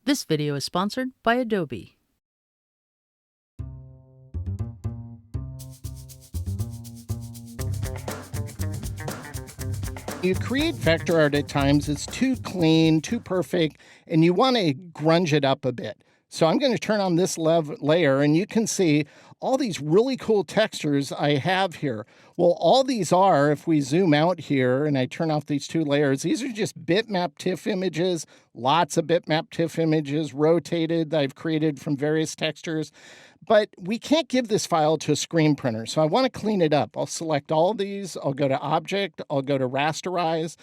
This video is sponsored by Adobe. You create vector art at times, it's too clean, too perfect, and you want to grunge it up a bit. So I'm going to turn on this layer, and you can see all these really cool textures I have here. Well, all these are, if we zoom out here and I turn off these two layers, these are just bitmap TIFF images, lots of bitmap TIFF images, rotated, that I've created from various textures. But we can't give this file to a screen printer, so I want to clean it up. I'll select all of these. I'll go to Object. I'll go to Rasterize.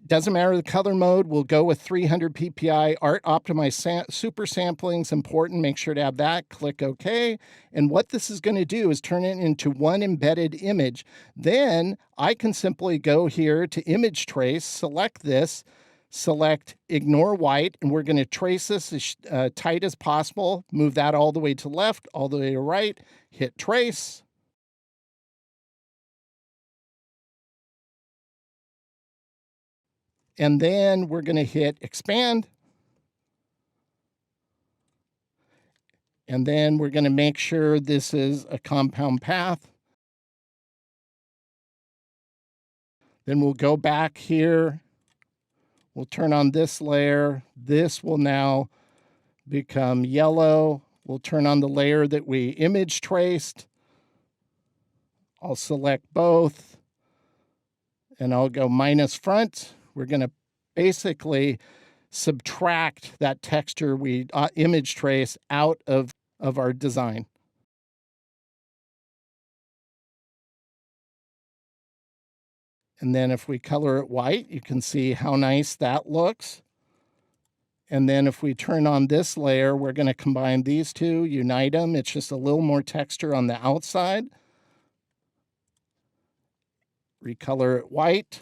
Doesn't matter the color mode. We'll go with 300 ppi. Art optimized super sampling is important. Make sure to have that. Click OK. And what this is going to do is turn it into one embedded image. Then I can simply go here to Image Trace, select this, select Ignore White, and we're going to trace this as tight as possible. Move that all the way to left, all the way to right. Hit Trace. And then we're going to hit Expand. And then we're going to make sure this is a compound path. Then we'll go back here. We'll turn on this layer. This will now become yellow. We'll turn on the layer that we image traced. I'll select both. And I'll go minus front. We're going to basically subtract that texture we image trace out of our design. And then if we color it white, you can see how nice that looks. And then if we turn on this layer, we're going to combine these two, unite them. It's just a little more texture on the outside. Recolor it white.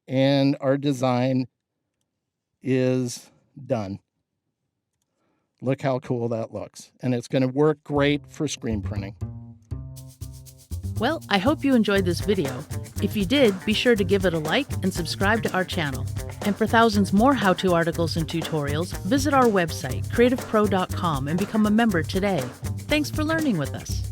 And our design is done. Look how cool that looks. And it's going to work great for screen printing. Well, I hope you enjoyed this video. If you did, be sure to give it a like and subscribe to our channel. And for thousands more how-to articles and tutorials, visit our website, creativepro.com, and become a member today. Thanks for learning with us.